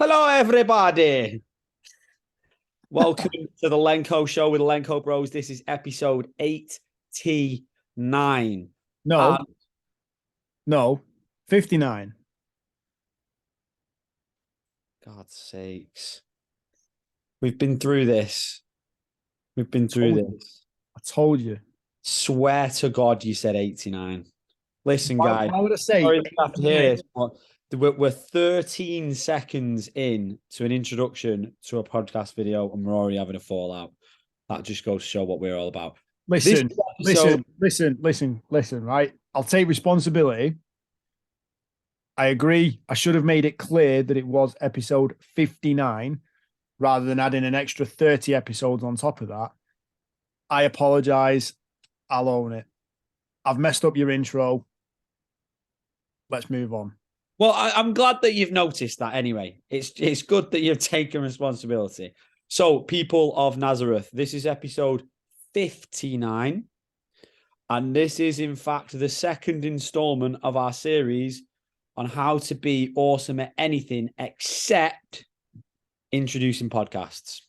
Hello, everybody. Welcome to the Lenko Show with the Lenko Bros. This is episode 89. No, no, 59. God's sakes. We've been through this. We've been through this. I told you. Swear to God you said 89. Listen, guys. Why would I say Sorry you have to hear 89? this, but we're 13 seconds in to an introduction to a podcast video, and we're already having a fallout. That just goes to show what we're all about. Listen, episode- listen, right? I'll take responsibility. I agree. I should have made it clear that it was episode 59 rather than adding an extra 30 episodes on top of that. I apologize. I'll own it. I've messed up your intro. Let's move on. Well, I'm glad that you've noticed that anyway. It's good that you've taken responsibility. So, people of Nazareth, this is episode 59. And this is, in fact, the second installment of our series on how to be awesome at anything except introducing podcasts.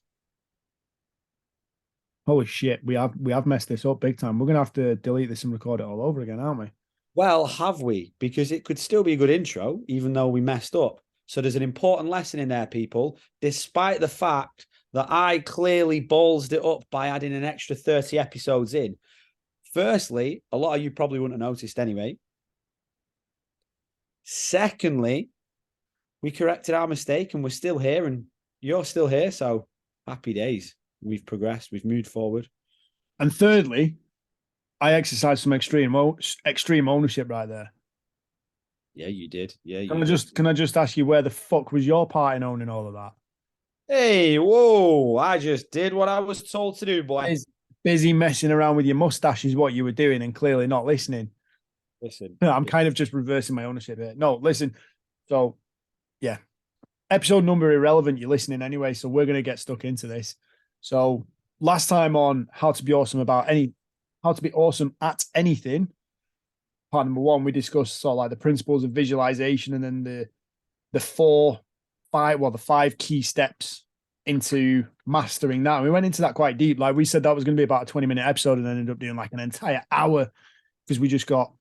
Holy shit, we have messed this up big time. We're gonna have to delete this and record it all over again, aren't we? Well, have we? Because it could still be a good intro, even though we messed up. So there's an important lesson in there, people, despite the fact that I clearly ballsed it up by adding an extra 30 episodes in. Firstly, a lot of you probably wouldn't have noticed anyway. Secondly, we corrected our mistake and we're still here and you're still here. So happy days. We've progressed. We've moved forward. And thirdly, I exercised some extreme ownership right there. Yeah, you did. Yeah, Can I just ask you where the fuck was your part in owning all of that? Hey, whoa! I just did what I was told to do, boy. Busy messing around with your mustache is what you were doing, and clearly not listening. Listen, I'm kind of just reversing my ownership here. No, listen. So, yeah, episode number irrelevant. You're listening anyway, so we're gonna get stuck into this. So, last time on how to be awesome at anything. Part number one, we discussed sort of like the principles of visualization, and then the five key steps into mastering that. And we went into that quite deep. Like we said, that was going to be about a 20-minute episode, and ended up doing like an entire hour because we just got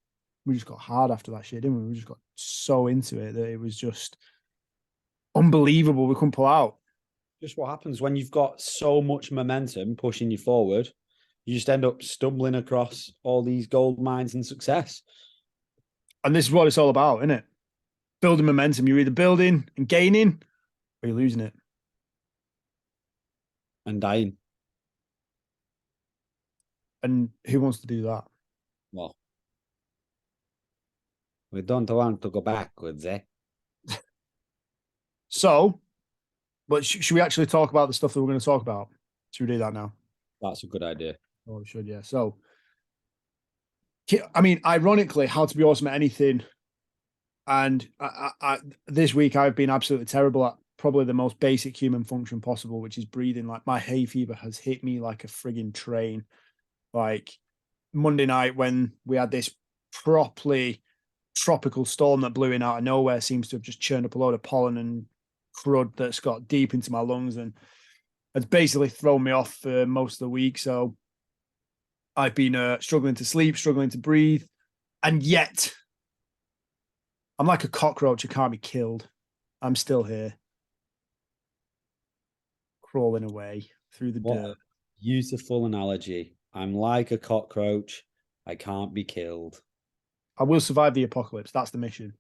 hard after that shit, didn't we? We just got so into it that it was just unbelievable. We couldn't pull out. Just what happens when you've got so much momentum pushing you forward, you just end up stumbling across all these gold mines and success. And this is what it's all about, isn't it? Building momentum. You're either building and gaining, or you're losing it. And dying. And who wants to do that? Well, we don't want to go backwards, eh? So, but should we actually talk about the stuff that we're going to talk about? Should we do that now? That's a good idea. Oh, we should, yeah. So, I mean, ironically, how to be awesome at anything. And this week I've been absolutely terrible at probably the most basic human function possible, which is breathing. Like my hay fever has hit me like a frigging train. Like Monday night when we had this properly tropical storm that blew in out of nowhere, seems to have just churned up a load of pollen and crud that's got deep into my lungs and it's basically thrown me off for most of the week. So I've been struggling to sleep, struggling to breathe, and yet I'm like a cockroach who can't be killed. I'm still here, crawling away through the dirt. Beautiful analogy. I'm like a cockroach. I can't be killed. I will survive the apocalypse. That's the mission.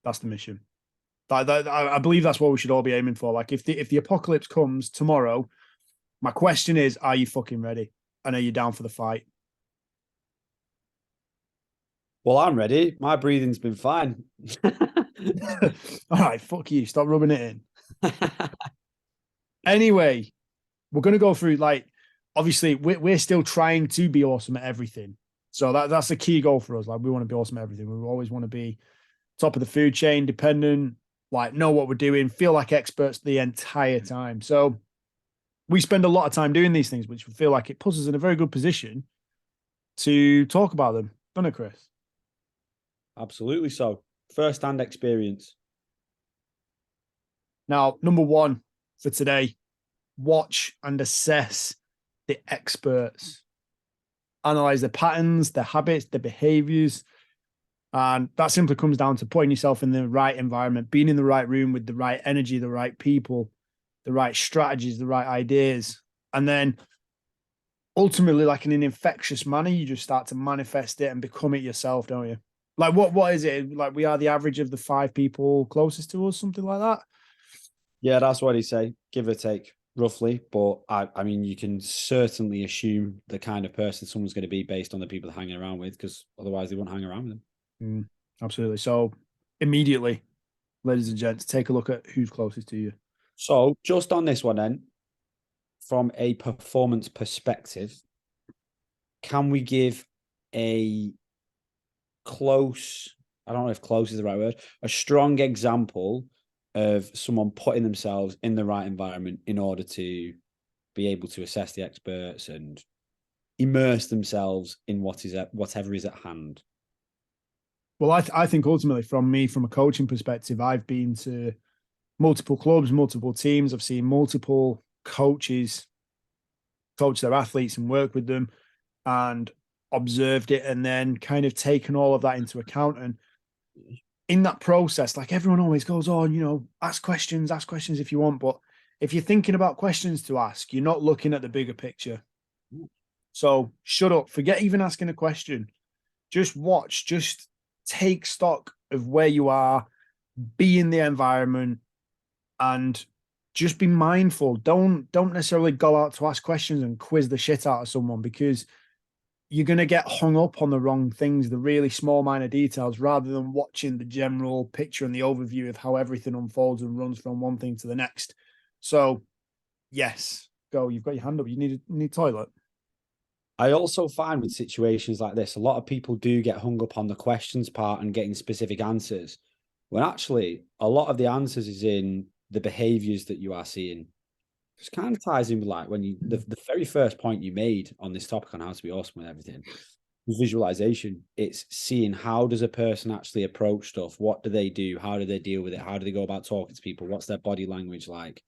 That's the mission. I believe that's what we should all be aiming for. Like if the apocalypse comes tomorrow, my question is, are you fucking ready? And are you down for the fight? Well, I'm ready. My breathing's been fine. All right, fuck you. Stop rubbing it in. Anyway, we're going to go through, like, obviously, we're still trying to be awesome at everything. So that's the key goal for us. Like, we want to be awesome at everything. We always want to be top of the food chain, dependent, like, know what we're doing, feel like experts the entire time. So we spend a lot of time doing these things, which we feel like it puts us in a very good position to talk about them. Doesn't it, Chris? Absolutely so. First-hand experience. Now, number one for today, watch and assess the experts. Analyze their patterns, their habits, their behaviors. And that simply comes down to putting yourself in the right environment, being in the right room with the right energy, the right people, the right strategies, the right ideas. And then ultimately, like in an infectious manner, you just start to manifest it and become it yourself, don't you? Like what is it? Like we are the average of the 5 people closest to us, something like that. Yeah, that's what he say, give or take, roughly. But I mean, you can certainly assume the kind of person someone's going to be based on the people they're hanging around with, because otherwise they won't hang around with them. Absolutely. So immediately, ladies and gents, take a look at who's closest to you. So just on this one then, from a performance perspective, can we give a close, I don't know if close is the right word, a strong example of someone putting themselves in the right environment in order to be able to assess the experts and immerse themselves in whatever is at hand? Well, I think ultimately from a coaching perspective, I've been to multiple clubs, multiple teams. I've seen multiple coaches coach their athletes and work with them and observed it and then kind of taken all of that into account. And in that process, like everyone always goes on, ask questions if you want. But if you're thinking about questions to ask, you're not looking at the bigger picture. So shut up, forget even asking a question. Just watch, just take stock of where you are, be in the environment, and just be mindful. Don't necessarily go out to ask questions and quiz the shit out of someone, because you're going to get hung up on the wrong things, the really small minor details, rather than watching the general picture and the overview of how everything unfolds and runs from one thing to the next. So yes, go. You've got your hand up. You need toilet. I also find with situations like this, a lot of people do get hung up on the questions part and getting specific answers, when actually a lot of the answers is in the behaviors that you are seeing. It kind of ties in with like when the very first point you made on this topic on how to be awesome with everything was visualization. It's seeing how does a person actually approach stuff? What do they do? How do they deal with it? How do they go about talking to people? What's their body language like?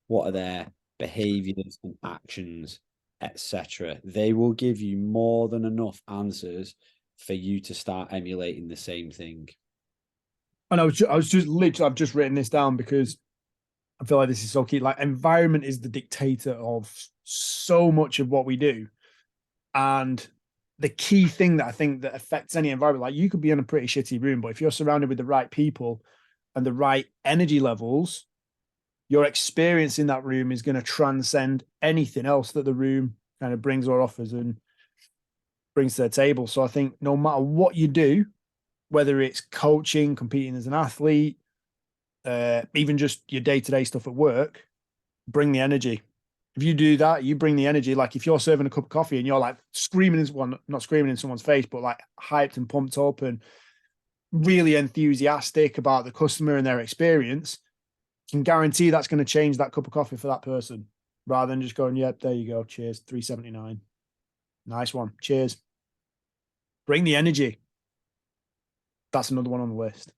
What are their behaviors and actions, etc.? They will give you more than enough answers for you to start emulating the same thing. And I was just literally, I've just written this down because I feel like this is so key. Like environment is the dictator of so much of what we do. And the key thing that I think that affects any environment, like you could be in a pretty shitty room, but if you're surrounded with the right people and the right energy levels, your experience in that room is going to transcend anything else that the room kind of brings or offers and brings to the table. So I think no matter what you do, whether it's coaching, competing as an athlete, even just your day-to-day stuff at work, bring the energy. If you do that, you bring the energy. Like if you're serving a cup of coffee and you're like screaming in someone, not screaming in someone's face, but like hyped and pumped up and really enthusiastic about the customer and their experience, can guarantee that's going to change that cup of coffee for that person, rather than just going, yep, there you go. Cheers. $3.79. Nice one. Cheers. Bring the energy. That's another one on the list.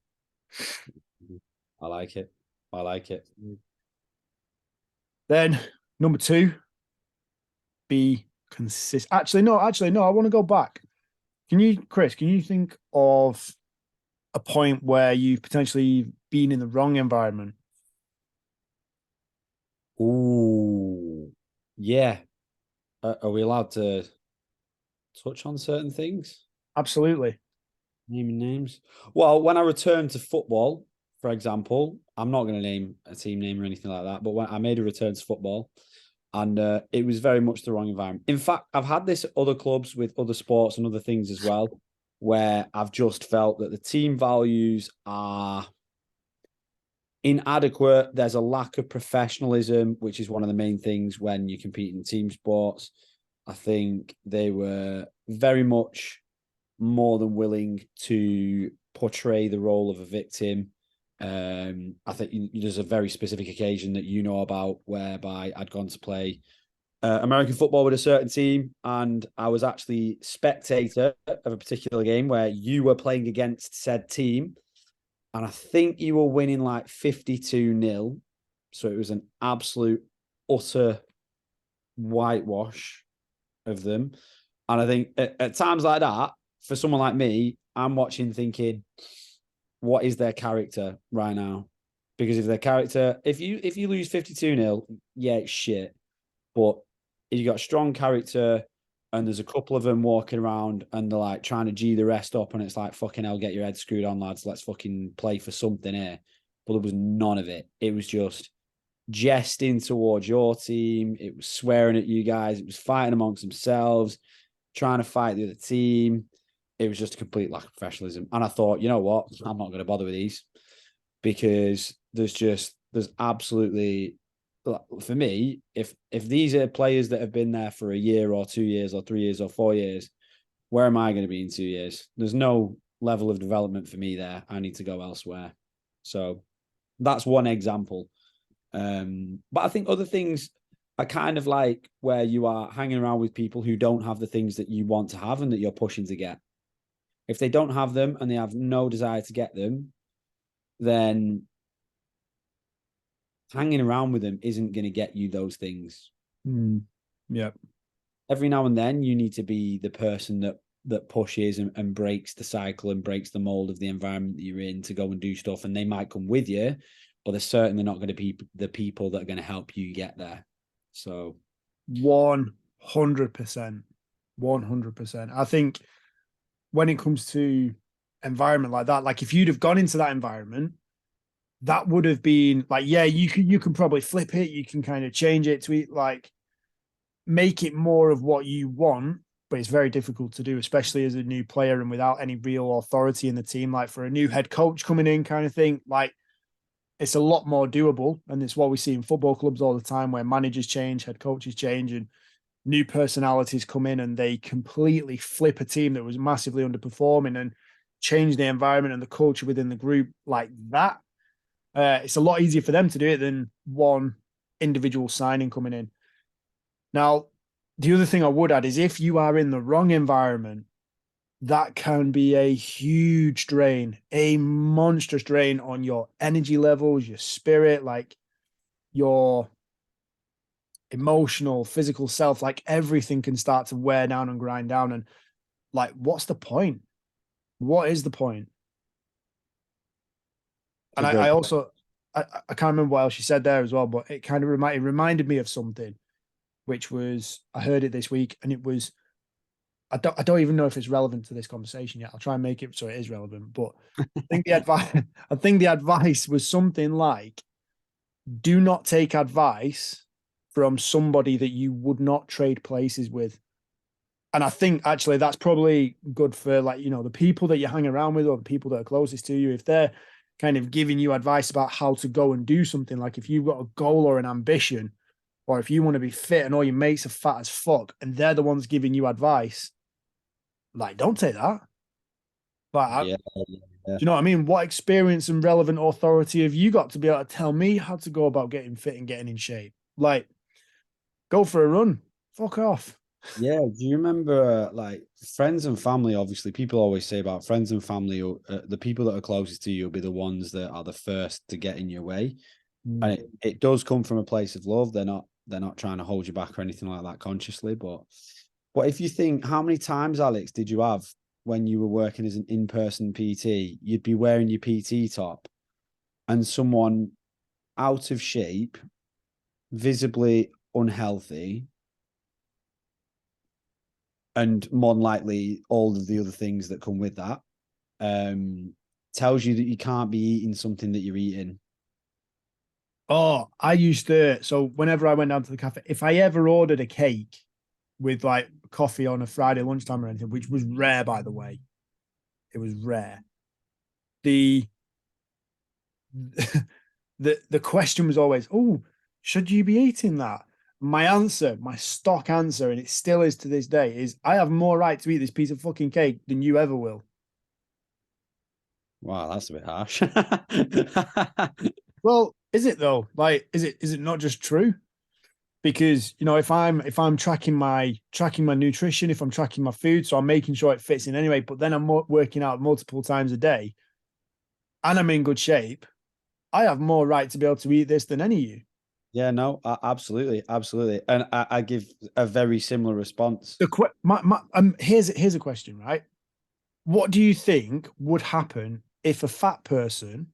I like it. I like it. Then number 2, be consistent. Actually, no. I want to go back. Chris, can you think of a point where you've potentially been in the wrong environment? Ooh, yeah. Are we allowed to touch on certain things? Absolutely. Naming names. Well, when I returned to football, for example, I'm not going to name a team name or anything like that, but when I made a return to football, and it was very much the wrong environment. In fact, I've had this at other clubs with other sports and other things as well, where I've just felt that the team values are inadequate. There's a lack of professionalism, which is one of the main things when you compete in team sports. I think they were very much more than willing to portray the role of a victim. I think there's a very specific occasion that you know about whereby I'd gone to play American football with a certain team, and I was actually spectator of a particular game where you were playing against said team, and I think you were winning like 52-0, So it was an absolute, utter whitewash of them. And I think at times like that, for someone like me, I'm watching thinking, what is their character right now? Because if their character, if you lose 52-0, yeah, it's shit. But if you got strong character and there's a couple of them walking around and they're like trying to G the rest up, and it's like, fucking hell, get your head screwed on, lads. Let's fucking play for something here. But there was none of it. It was just jesting towards your team. It was swearing at you guys. It was fighting amongst themselves, trying to fight the other team. It was just a complete lack of professionalism. And I thought, you know what? I'm not going to bother with these, because there's absolutely, for me, if these are players that have been there for a year or 2 years or 3 years or 4 years, where am I going to be in 2 years? There's no level of development for me there. I need to go elsewhere. So that's one example. But I think other things are kind of like where you are hanging around with people who don't have the things that you want to have and that you're pushing to get. If they don't have them and they have no desire to get them, then hanging around with them isn't going to get you those things. Yeah. Every now and then you need to be the person that pushes and breaks the cycle and breaks the mold of the environment that you're in to go and do stuff. And they might come with you, but they're certainly not going to be the people that are going to help you get there. So 100%. 100%. I think when it comes to environment like that, like if you'd have gone into that environment, that would have been like, yeah, you can probably flip it. You can kind of change it to like make it more of what you want, but it's very difficult to do, especially as a new player and without any real authority in the team. Like for a new head coach coming in kind of thing, like it's a lot more doable. And it's what we see in football clubs all the time, where managers change, head coaches change, and new personalities come in and they completely flip a team that was massively underperforming and change the environment and the culture within the group like that. It's a lot easier for them to do it than one individual signing coming in. Now, the other thing I would add is if you are in the wrong environment, that can be a huge drain, a monstrous drain on your energy levels, your spirit, like your emotional, physical self, like everything can start to wear down and grind down. And like, what's the point? What is the point? And I also, I can't remember what else she said there as well, but it kind of reminded me of something, which was, I heard it this week, and it was, I don't even know if it's relevant to this conversation yet. I'll try and make it so it is relevant, but I think the advice was something like, do not take advice from somebody that you would not trade places with. And I think actually that's probably good for, like, you know, the people that you hang around with or the people that are closest to you. If they're kind of giving you advice about how to go and do something, like if you've got a goal or an ambition, or if you want to be fit and all your mates are fat as fuck and they're the ones giving you advice, like, don't take that. Like, yeah. do you know what I mean? What experience and relevant authority have you got to be able to tell me how to go about getting fit and getting in shape? Like, go for a run. Fuck off. Yeah. Do you remember, like, friends and family? Obviously, people always say about friends and family, the people that are closest to you will be the ones that are the first to get in your way. And it does come from a place of love. They're not trying to hold you back or anything like that consciously. But if you think, how many times, Alex, did you have when you were working as an in-person PT, you'd be wearing your PT top and someone out of shape, visibly unhealthy, and more than likely all of the other things that come with that, tells you that you can't be eating something that you're eating. Oh, I used to. So whenever I went down to the cafe, if I ever ordered a cake with like coffee on a Friday lunchtime or anything, which was rare, by the way, it was rare. The the question was always, oh, should you be eating that? My answer, my stock answer, and it still is to this day, is I have more right to eat this piece of fucking cake than you ever will. Wow, that's a bit harsh. Well, is it though? Like, is it not just true? Because, you know, if I'm tracking my nutrition, if I'm tracking my food, so I'm making sure it fits in anyway, but then I'm working out multiple times a day and I'm in good shape, I have more right to be able to eat this than any of you. Yeah, no, absolutely, absolutely. And I give a very similar response. Here's a question, right? What do you think would happen if a fat person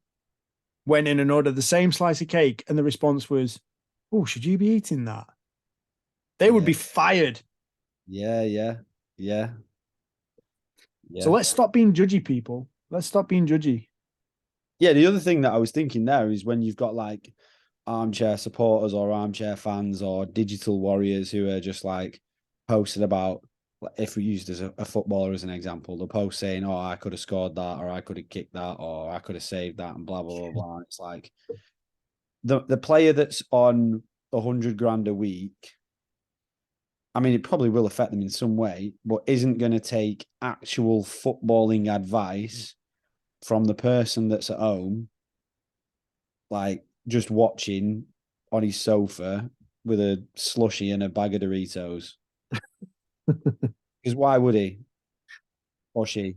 went in and ordered the same slice of cake and the response was, "Oh, should you be eating that?" They would Yeah, be fired. yeah, yeah, yeah, So yeah. let's stop being judgy, people. Let's stop being judgy. Yeah, the other thing that I was thinking there is when you've got like armchair supporters or armchair fans or digital warriors who are just like posted about, if we used as a footballer as an example, they'll post saying, "Oh, I could have scored that, or I could have kicked that, or I could have saved that," and blah blah blah blah. It's like the player that's on 100 grand a week. I mean, it probably will affect them in some way, but isn't going to take actual footballing advice from the person that's at home, like just watching on his sofa with a slushy and a bag of Doritos. Because why would he or she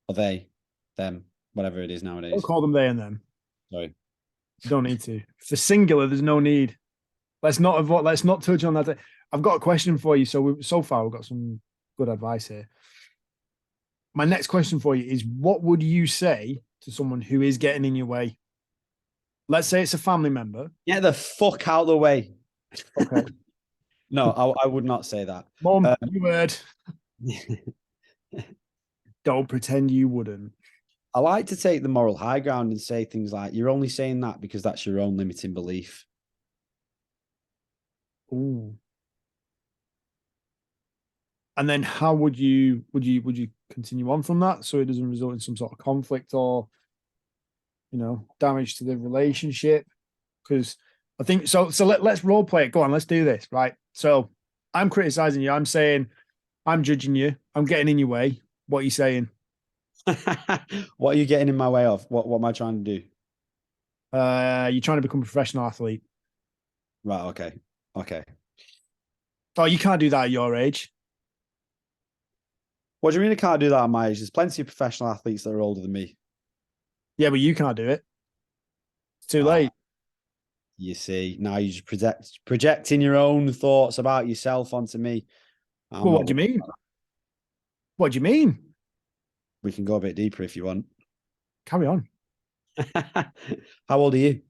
or they, them, whatever it is Don't nowadays? call them they and them. Sorry. You don't need to. For singular, there's no need. Let's not touch on that. I've got a question for you. So far we've got some good advice here. My next question for you is: what would you say to someone who is getting in your way? Let's say it's a family member. Get the fuck out of the way. Okay. No, I would not say that. Mom, you heard. Don't pretend you wouldn't. I like to take the moral high ground and say things like, "You're only saying that because that's your own limiting belief." Ooh. And then how would you continue on from that so it doesn't result in some sort of conflict or damage to the relationship? Because I think so. So let's role play it. Go on, let's do this. Right. So I'm criticizing you. I'm saying I'm judging you. I'm getting in your way. What are you saying? What are you getting in my way of? What am I trying to do? You're trying to become a professional athlete. Right, okay. Okay. Oh, you can't do that at your age. What do you mean I can't do that at my age? There's plenty of professional athletes that are older than me. Yeah, but you can't do it. It's too Ah, late. you see, now you're just projecting your own thoughts about yourself onto me. I'm Well, not. what do you mean? What do you mean? We can go a bit deeper if you want. Carry on. How old are you?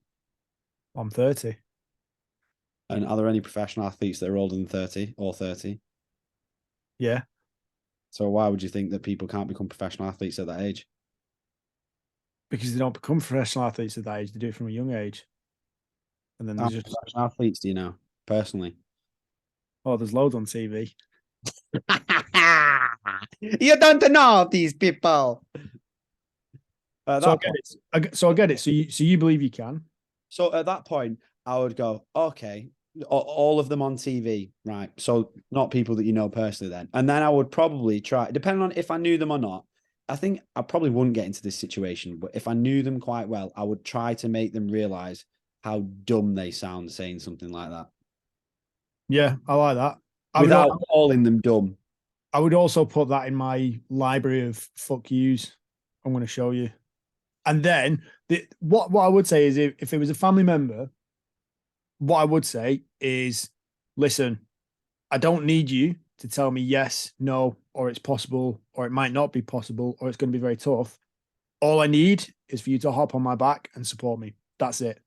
I'm 30. And are there any professional athletes that are older than 30 or 30? Yeah, So why would you think that people can't become professional athletes at that age? because they don't become professional athletes at that age. They do it from a young age. And then How there's many just, professional athletes do you know personally? there's loads on TV. You don't know these people. At So I that get point, it. I get it. So you believe you can? so at that point, I would go, okay, all of them on TV, right? So not people that you know personally then. And then I would probably try, depending on if I knew them or not, I think I probably wouldn't get into this situation, but if I knew them quite well, I would try to make them realize how dumb they sound saying something like that Yeah, I like that. without calling them dumb. I would also put that in my library of fuck yous. I'm going to show you. And then what I would say is if it was a family member, what I would say is, listen, I don't need you to tell me yes, no, or it's possible, or it might not be possible, or it's going to be very tough. All I need is for you to hop on my back and support me. That's it.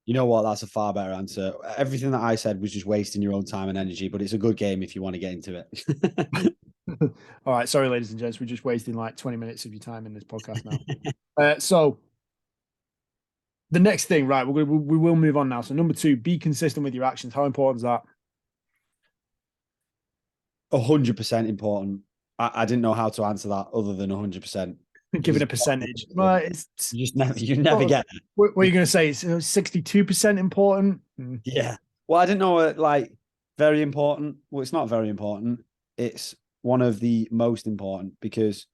You know what? That's a far better answer. Everything that I said was just wasting your own time and energy, but it's a good game if you want to get into it. All right. Sorry, ladies and gents. We're just wasting like 20 minutes of your time in this podcast now. So the next thing, right? We will move on now. So number 2, be consistent with your actions. How important is that? 100% important. I didn't know how to answer that other than 100%. Given a percentage, well, You never get it. What are you going to say? It's 62% important. Yeah. Well, I didn't know like very important. Well, it's not very important. It's one of the most important because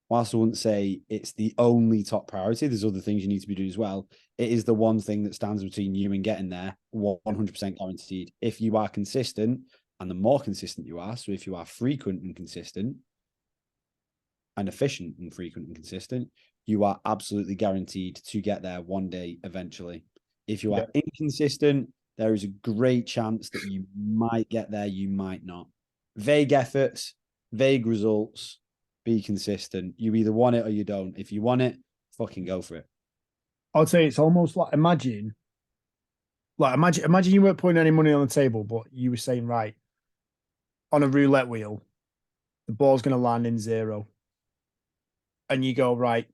whilst I wouldn't say it's the only top priority, there's other things you need to be doing as well. It is the one thing that stands between you and getting there, 100% guaranteed. If you are consistent, and the more consistent you are, so if you are frequent and consistent and efficient and frequent and consistent, you are absolutely guaranteed to get there one day eventually. If you are Yeah. inconsistent, there is a great chance that you might get there, you might not. Vague efforts, vague results, be consistent. You either want it or you don't. If you want it, fucking go for it. I'd say it's almost like imagine you weren't putting any money on the table, but you were saying, right, on a roulette wheel, the ball's going to land in zero. And you go, right,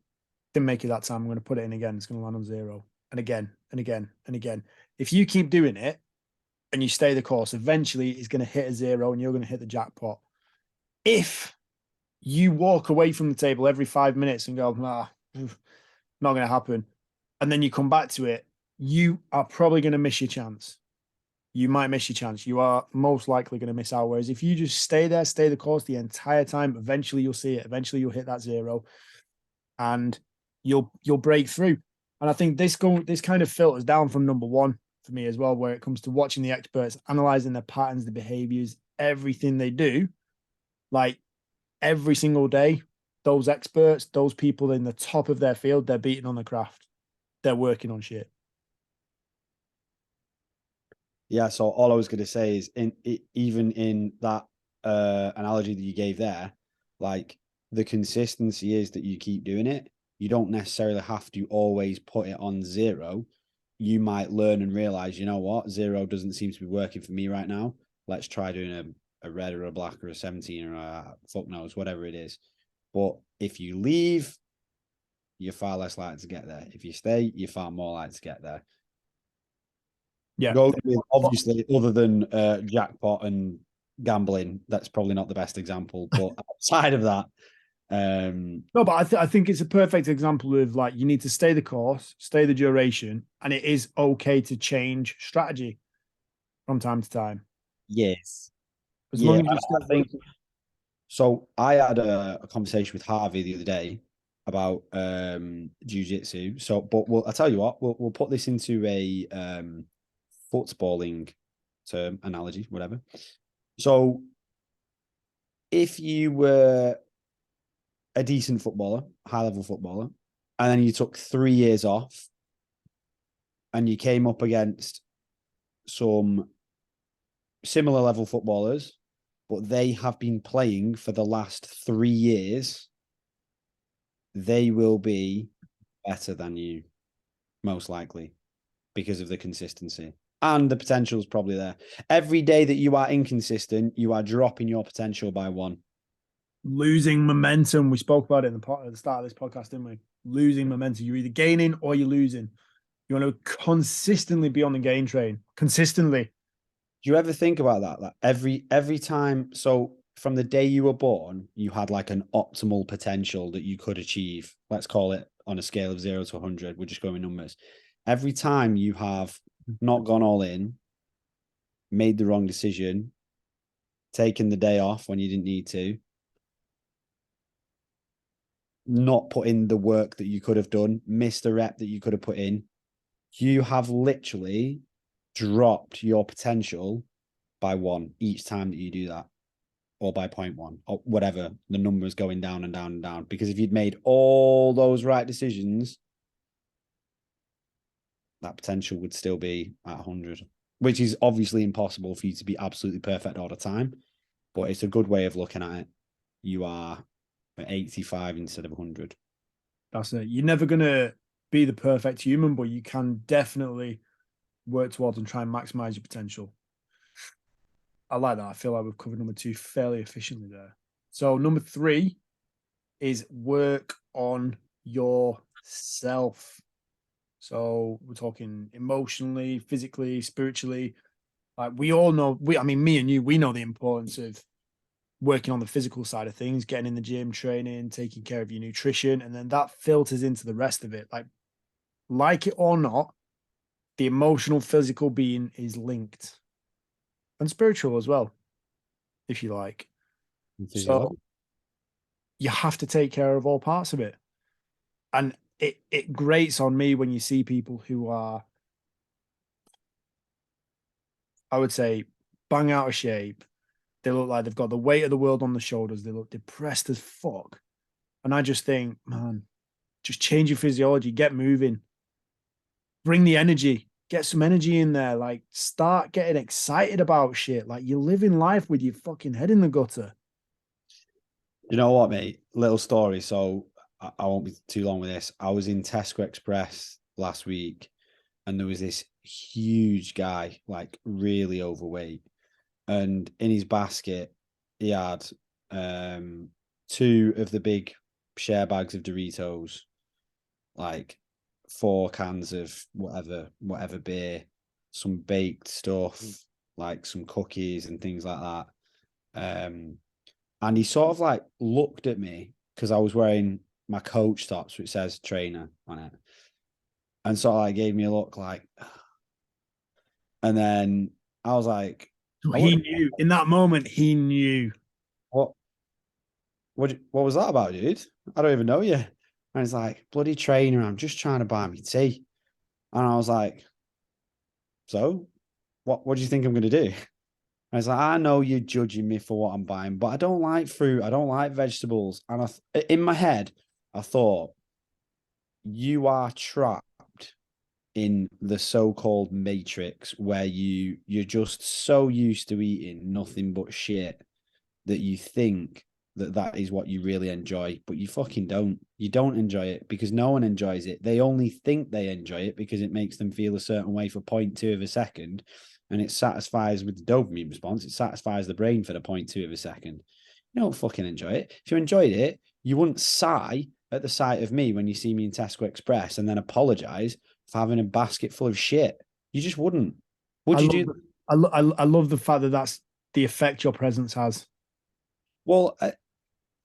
didn't make it that time. I'm going to put it in again. It's going to land on zero. And again, and again, and again. If you keep doing it and you stay the course, eventually it's going to hit a zero and you're going to hit the jackpot. If you walk away from the table every 5 minutes and go, nah, not going to happen, and then you come back to it, you are probably going to miss your chance. You might miss your chance. You are most likely going to miss out. Whereas if you just stay there, stay the course the entire time, eventually you'll see it. Eventually you'll hit that zero, and you'll break through. And I think this kind of filters down from number one for me as well, where it comes to watching the experts, analyzing their patterns, the behaviors, everything they do. Like every single day, those experts, those people in the top of their field, they're beating on the craft. They're working on shit. Yeah, so all I was going to say is even in that analogy that you gave there, like the consistency is that you keep doing it. You don't necessarily have to always put it on zero. You might learn and realize, you know what, zero doesn't seem to be working for me right now. Let's try doing a red or a black or a 17 or a fuck knows, whatever it is. But if you leave, you're far less likely to get there. If you stay, you're far more likely to get there. Yeah. Go with, obviously, other than jackpot and gambling, that's probably not the best example. But outside of that, no, but I think it's a perfect example of like you need to stay the course, stay the duration, and it is okay to change strategy from time to time. yes, As yeah, long as you I still think so. I had a conversation with Harvey the other day about jiu-jitsu. So, but I'll tell you what, we'll put this into a footballing term analogy, whatever. So, if you were a decent footballer, high level footballer, and then you took 3 years off and you came up against some similar level footballers, but they have been playing for the last 3 years, they will be better than you, most likely, because of the consistency. And the potential is probably there. Every day that you are inconsistent, you are dropping your potential by one. losing momentum. We spoke about it at the start of this podcast, didn't we? Losing momentum. You're either gaining or you're losing. You want to consistently be on the gain train. Consistently. Do you ever think about that? Like every time, so from the day you were born, you had like an optimal potential that you could achieve. Let's call it on a scale of 0 to 100. We're just going with numbers. Every time you have not gone all in, made the wrong decision, taken the day off when you didn't need to, not put in the work that you could have done, missed a rep that you could have put in, you have literally dropped your potential by one each time that you do that, or by 0.1, or whatever. The number is going down and down and down. Because if you'd made all those right decisions, that potential would still be at 100, which is obviously impossible for you to be absolutely perfect all the time. But it's a good way of looking at it. You are at 85 instead of 100. That's it. You're never going to be the perfect human, but you can definitely work towards and try and maximize your potential. I like that. I feel like we've covered number two fairly efficiently there. So number three is work on yourself. So we're talking emotionally, physically, spiritually. Like we all know, I mean, me and you, we know the importance of working on the physical side of things, getting in the gym, training, taking care of your nutrition, and then that filters into the rest of it. Like it or not, the emotional, physical being is linked, and spiritual as well, if you like. So you have to take care of all parts of it. And it grates on me when you see people who are, I would say, bang out of shape. They look like they've got the weight of the world on the shoulders. They look depressed as fuck. And I just think, man, Just change your physiology, get moving, bring the energy, get some energy in there. Like, start getting excited about shit. Like, you're living life with your fucking head in the gutter. You know what, mate? Little story. So I won't be too long with this. I was in Tesco Express last week, and there was this huge guy, like really overweight, and in his basket he had two of the big share bags of Doritos, like 4 cans of whatever beer, some baked stuff, like some cookies and things like that. And he sort of like looked at me because I was wearing my coach tops, which says trainer on it, and sort of like gave me a look like, and then I was like, He knew in that moment. He knew. what what was that about, dude? I don't even know you. And he's like, bloody trainer, I'm just trying to buy me tea. And I was like, so what do you think I'm gonna do? And I was like, I know you're judging me for what I'm buying, but I don't like fruit, I don't like vegetables. And in my head, I thought, you are trapped in the so-called matrix where you're just so used to eating nothing but shit that you think that is what you really enjoy, but you fucking don't. You don't enjoy it because no one enjoys it. They only think they enjoy it because it makes them feel a certain way for 0.2 of a second, and it satisfies with the dopamine response. It satisfies the brain for the 0.2 of a second. You don't fucking enjoy it. If you enjoyed it, you wouldn't sigh at the sight of me when you see me in Tesco Express and then apologize for having a basket full of shit. You just wouldn't. Would you do? I love the fact that that's the effect your presence has. Well,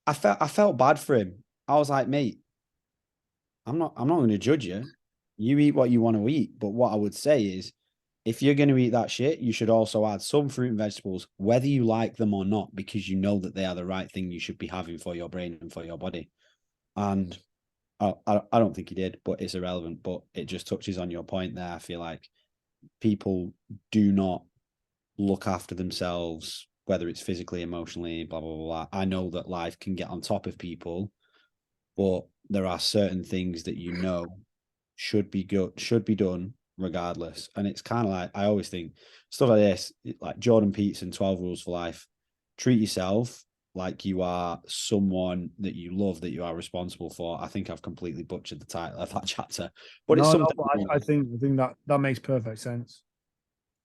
I felt bad for him. I was like, mate, I'm not going to judge you. You eat what you want to eat. But what I would say is, if you're going to eat that shit, you should also add some fruit and vegetables, whether you like them or not, because you know that they are the right thing you should be having for your brain and for your body. And I don't think he did, but it's irrelevant. But it just touches on your point there. I feel like people do not look after themselves, whether it's physically, emotionally, blah, blah, blah. I know that life can get on top of people, but there are certain things that you know should be done regardless. And it's kind of like, I always think stuff like this, like Jordan Peterson, 12 Rules for Life. Treat yourself like you are someone that you love, that you are responsible for. I think I've completely butchered the title of that chapter, but it's something. I think that makes perfect sense.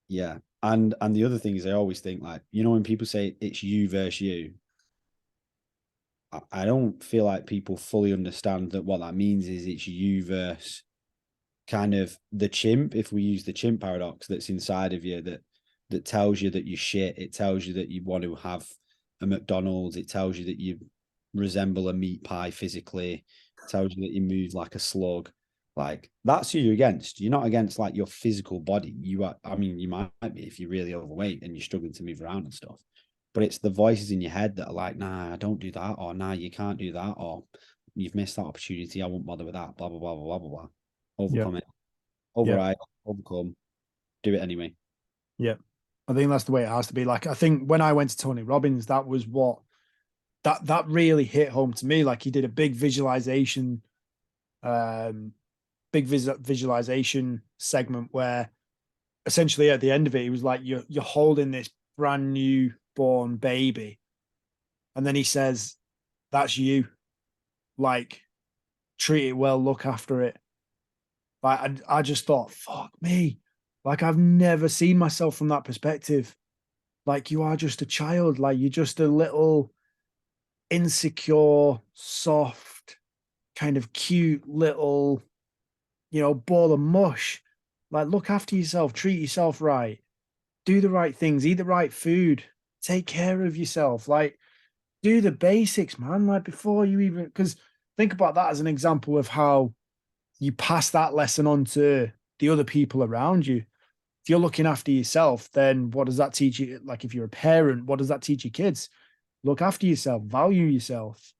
Yeah. And the other thing is, I always think, like, you know, when people say it's you versus you, I don't feel like people fully understand that what that means is it's you versus kind of the chimp, if we use the chimp paradox that's inside of you, that tells you that you're shit. It tells you that you want to have a McDonald's. It tells you that you resemble a meat pie physically. It tells you that you move like a slug. Like, that's who you're against. You're not against like your physical body. You are, I mean, you might be if you're really overweight and you're struggling to move around and stuff. But it's the voices in your head that are like, nah, don't do that, or nah, you can't do that, or you've missed that opportunity. I won't bother with that. Blah blah blah blah blah blah. Overcome it. Override. Overcome. Do it anyway. Yeah. I think that's the way it has to be. Like, I think when I went to Tony Robbins, that was what that really hit home to me. Like, he did a big visualization segment where essentially at the end of it, he was like, you're holding this brand new born baby, and then he says, that's you. Like, treat it well, look after it. Like, I just thought, fuck me. Like, I've never seen myself from that perspective. Like, you are just a child. Like, you're just a little insecure, soft, kind of cute little, ball of mush. Like, look after yourself, treat yourself right, do the right things, eat the right food, take care of yourself. Like, do the basics, man. Like, before you even, because think about that as an example of how you pass that lesson on to the other people around you. If you're looking after yourself, then what does that teach you? Like, if you're a parent, what does that teach your kids? Look after yourself, value yourself,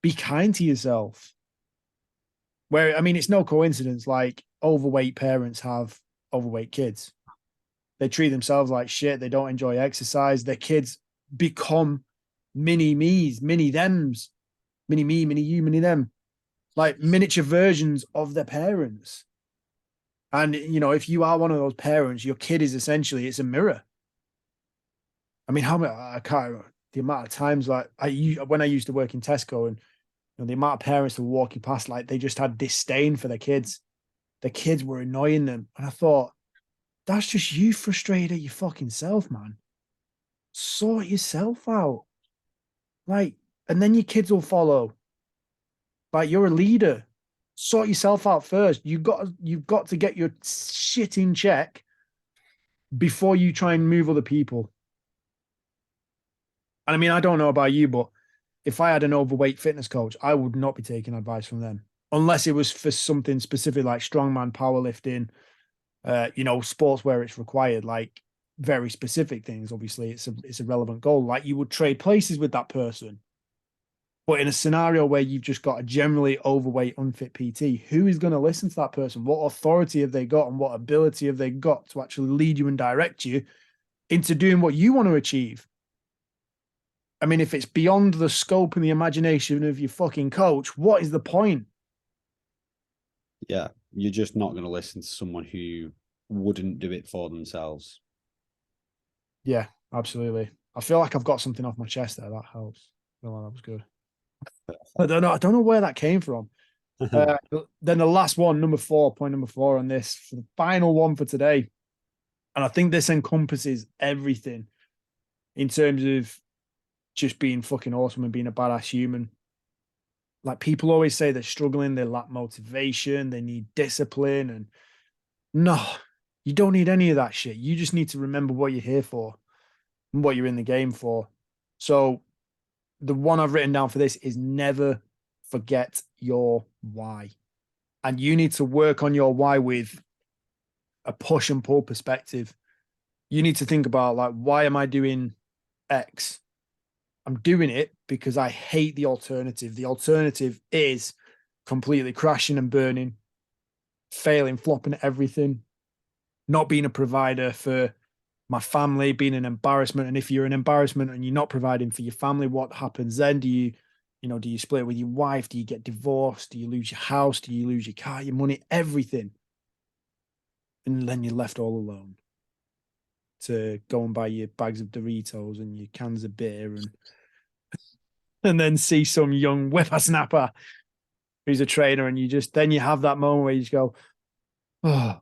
be kind to yourself. Where, I mean, it's no coincidence, like, overweight parents have overweight kids. They treat themselves like shit. They don't enjoy exercise. Their kids become mini me's, mini thems, mini me, mini you, mini them. like miniature versions of their parents. And, if you are one of those parents, your kid is essentially, it's a mirror. I mean, how many, I can't, the amount of times like when I used to work in Tesco and the amount of parents that were walking past, like they just had disdain for their kids. Their kids were annoying them. And I thought, that's just you frustrated at your fucking self, man. Sort yourself out. Like, and then your kids will follow. Like, you're a leader. Sort yourself out first. You've got to get your shit in check before you try and move other people. And I mean, I don't know about you, but if I had an overweight fitness coach, I would not be taking advice from them unless it was for something specific like strongman, powerlifting, sports where it's required, like very specific things. Obviously, it's a relevant goal. Like you would trade places with that person. But in a scenario where you've just got a generally overweight, unfit PT, who is going to listen to that person? What authority have they got and what ability have they got to actually lead you and direct you into doing what you want to achieve? I mean, if it's beyond the scope and the imagination of your fucking coach, what is the point? Yeah, you're just not going to listen to someone who wouldn't do it for themselves. Yeah, absolutely. I feel like I've got something off my chest there. That helps. Well, that was good. I don't know where that came from. Then the last one, point number 4 on this, for the final one for today. And I think this encompasses everything in terms of just being fucking awesome and being a badass human. Like people always say they're struggling, they lack motivation, they need discipline. And no, you don't need any of that shit. You just need to remember what you're here for and what you're in the game for. So the one I've written down for this is never forget your why. And you need to work on your why with a push and pull perspective. You need to think about, like, why am I doing X? I'm doing it because I hate the alternative. The alternative is completely crashing and burning, failing, flopping at everything, not being a provider for my family, being an embarrassment. And if you're an embarrassment and you're not providing for your family, what happens then? Do you split with your wife? Do you get divorced? Do you lose your house? Do you lose your car, your money, everything? And then you're left all alone to go and buy your bags of Doritos and your cans of beer and then see some young whippersnapper who's a trainer, and then you have that moment where you just go, oh,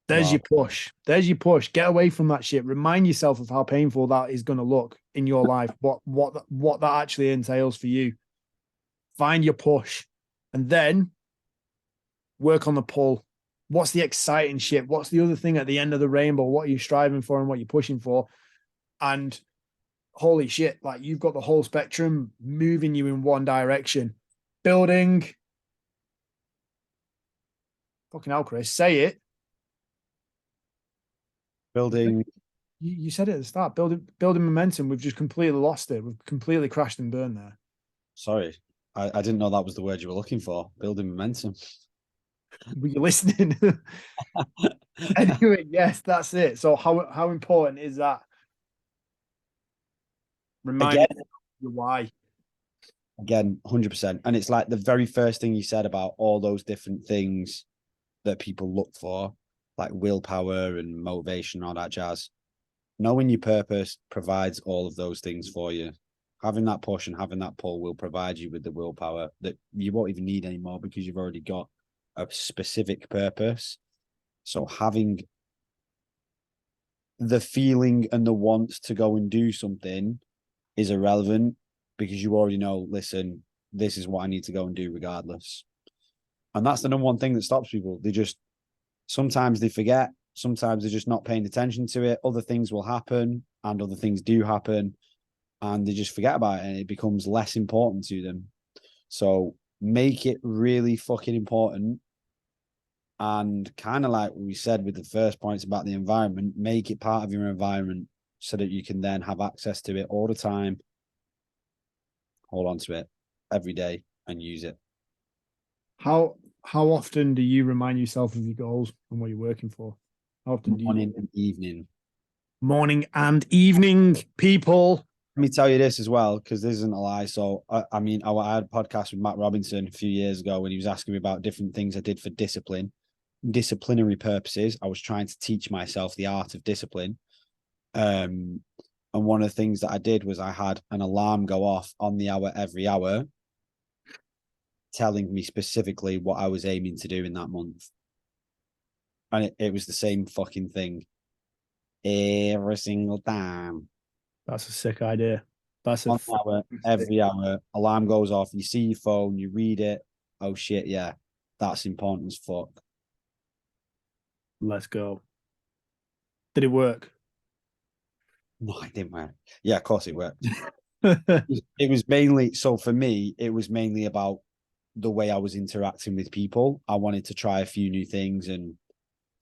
there's your push. There's your push. Get away from that shit. Remind yourself of how painful that is going to look in your life. What that actually entails for you. Find your push, and then work on the pull. What's the exciting shit? What's the other thing at the end of the rainbow? What are you striving for and what you're pushing for? And holy shit, like you've got the whole spectrum moving you in one direction. Building. Fucking hell, Chris, say it. Building. You said it at the start. Building momentum. We've just completely lost it. We've completely crashed and burned there. Sorry, I didn't know that was the word you were looking for. Building momentum. Were you listening? Anyway, yes, that's it. So how important is that? Remind you why. Again, 100%. And it's like the very first thing you said about all those different things that people look for, like willpower and motivation, all that jazz. Knowing your purpose provides all of those things for you. Having that push and having that pull will provide you with the willpower that you won't even need anymore because you've already got a specific purpose. So having the feeling and the want to go and do something is irrelevant because you already know, listen, this is what I need to go and do regardless. And that's the number one thing that stops people. Sometimes they forget, sometimes they're just not paying attention to it. Other things will happen and other things do happen and they just forget about it and it becomes less important to them. So make it really fucking important. And kind of like we said with the first points about the environment, make it part of your environment so that you can then have access to it all the time. Hold on to it every day and use it. How often do you remind yourself of your goals and what you're working for? How often do you? Morning and evening. Morning and evening, people. Let me tell you this as well, because this isn't a lie. So, I mean, I had a podcast with Matt Robinson a few years ago when he was asking me about different things I did for disciplinary purposes. I was trying to teach myself the art of discipline. And one of the things that I did was I had an alarm go off on the hour every hour, telling me specifically what I was aiming to do in that month. And it was the same fucking thing every single time. That's a sick idea. That's a Hour, every hour, alarm goes off. You see your phone, you read it. Oh shit, yeah, that's important as fuck. Let's go. Did it work? No, it didn't work. Yeah, of course it worked. It was mainly so for me. It was mainly about the way I was interacting with people. I wanted to try a few new things and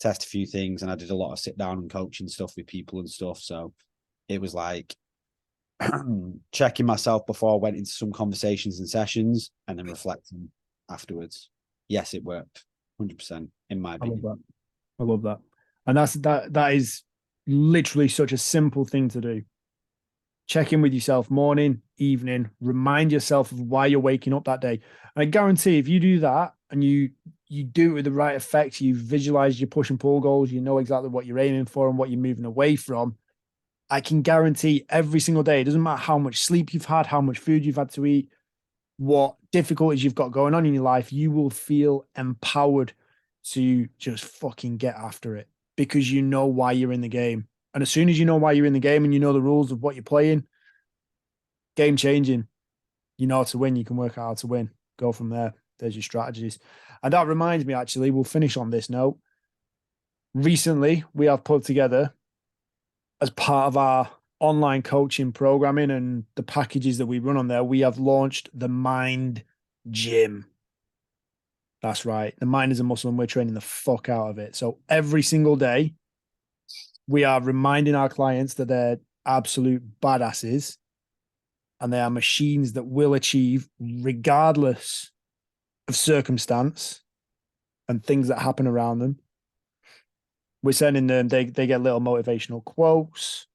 test a few things, and I did a lot of sit down and coaching stuff with people and stuff. So it was like checking myself before I went into some conversations and sessions, and then reflecting afterwards. Yes, it worked 100% in my opinion. I love that. And that is literally such a simple thing to do. Check in with yourself morning, evening, remind yourself of why you're waking up that day. And I guarantee if you do that and you do it with the right effect, you visualize your push and pull goals, you know exactly what you're aiming for and what you're moving away from. I can guarantee every single day, it doesn't matter how much sleep you've had, how much food you've had to eat, what difficulties you've got going on in your life, you will feel empowered to just fucking get after it because you know why you're in the game. And as soon as you know why you're in the game and you know the rules of what you're playing, game changing. You know how to win. You can work out how to win. Go from there. There's your strategies. And that reminds me, actually, we'll finish on this note. Recently, we have put together, as part of our online coaching programming and the packages that we run on there, we have launched the Mind Gym. That's right. The mind is a muscle and we're training the fuck out of it. So every single day, we are reminding our clients that they're absolute badasses and they are machines that will achieve regardless of circumstance and things that happen around them. We're sending them, they get little motivational quotes.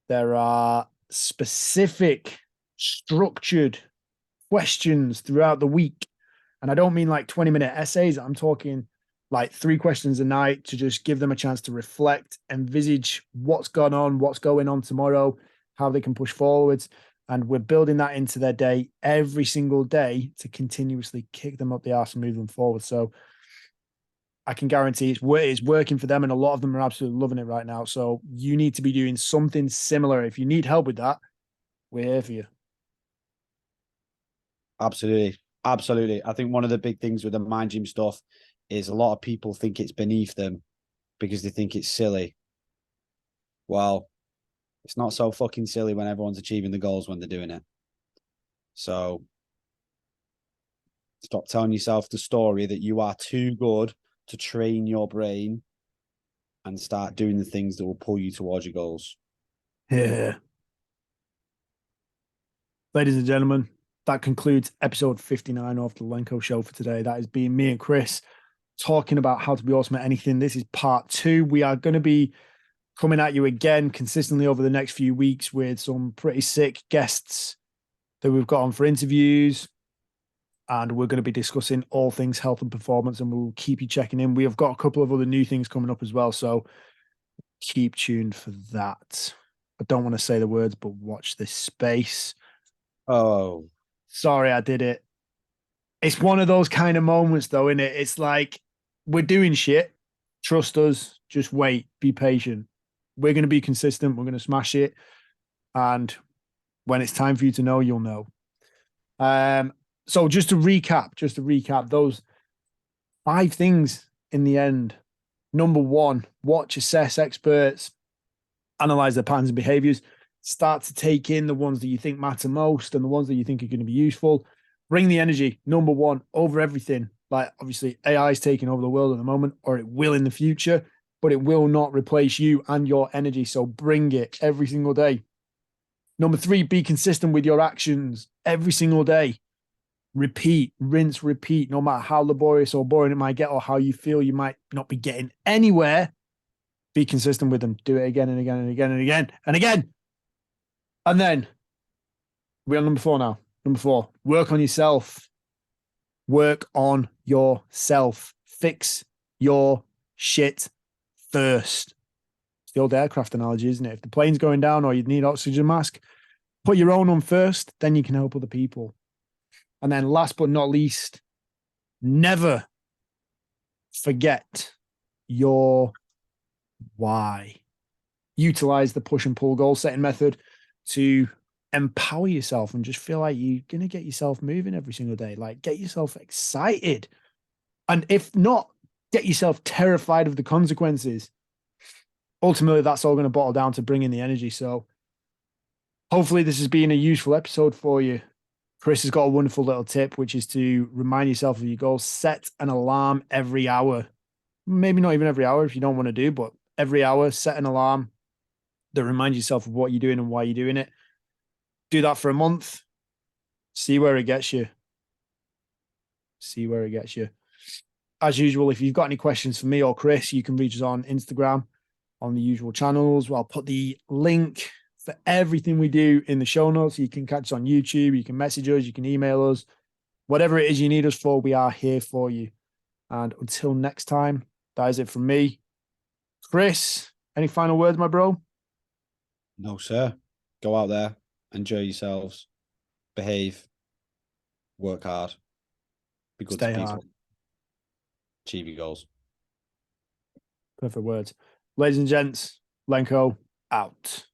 There are specific, structured questions throughout the week. And I don't mean like 20-minute essays. I'm talking like 3 questions a night to just give them a chance to reflect, envisage what's gone on, what's going on tomorrow, how they can push forwards. And we're building that into their day every single day to continuously kick them up the arse and move them forward. So I can guarantee it's working for them. And a lot of them are absolutely loving it right now. So you need to be doing something similar. If you need help with that, we're here for you. Absolutely. Absolutely. I think one of the big things with the mind gym stuff is a lot of people think it's beneath them because they think it's silly. Well, it's not so fucking silly when everyone's achieving the goals when they're doing it. So stop telling yourself the story that you are too good to train your brain and start doing the things that will pull you towards your goals. Yeah. Ladies and gentlemen, that concludes episode 59 of the Lenko Show for today. That has been me and Chris talking about how to be awesome at anything. This is part 2. We are going to be coming at you again consistently over the next few weeks with some pretty sick guests that we've got on for interviews. And we're going to be discussing all things health and performance, and we'll keep you checking in. We have got a couple of other new things coming up as well, so keep tuned for that. I don't want to say the words, but watch this space. Oh, sorry, I did it. It's one of those kind of moments, though, isn't it? It's like we're doing shit. Trust us. Just wait. Be patient. We're going to be consistent. We're going to smash it. And when it's time for you to know, you'll know. So just to recap, those 5 things in the end. Number 1, watch, assess experts, analyze their patterns and behaviors, start to take in the ones that you think matter most and the ones that you think are going to be useful. Bring the energy, number 1, over everything. Like obviously AI is taking over the world at the moment, or it will in the future, but it will not replace you and your energy. So bring it every single day. Number 3, be consistent with your actions every single day. Repeat, rinse, repeat, no matter how laborious or boring it might get or how you feel you might not be getting anywhere. Be consistent with them. Do it again and again and again and again and again. And then We're on number 4 now. Number 4, work on yourself. Work on yourself. Fix your shit first. It's the old aircraft analogy, isn't it? If the plane's going down or you need oxygen mask, put your own on first, then you can help other people. And then last but not least, never forget your why. Utilize the push and pull goal setting method to empower yourself and just feel like you're going to get yourself moving every single day. Like, get yourself excited. And if not, get yourself terrified of the consequences. Ultimately, that's all going to bottle down to bringing the energy. So hopefully this has been a useful episode for you. Chris has got a wonderful little tip, which is to remind yourself of your goals. Set an alarm every hour. Maybe not even every hour if you don't want to do, but every hour, set an alarm that reminds yourself of what you're doing and why you're doing it. Do that for a month. See where it gets you. See where it gets you. As usual, if you've got any questions for me or Chris, you can reach us on Instagram on the usual channels. I'll put the link for everything we do in the show notes. You can catch us on YouTube. You can message us. You can email us. Whatever it is you need us for, we are here for you. And until next time, that is it from me. Chris, any final words, my bro? No, sir. Go out there, enjoy yourselves, behave, work hard, be good Stay to people, hard. achieve your goals. Perfect words. Ladies and gents, Lenko out.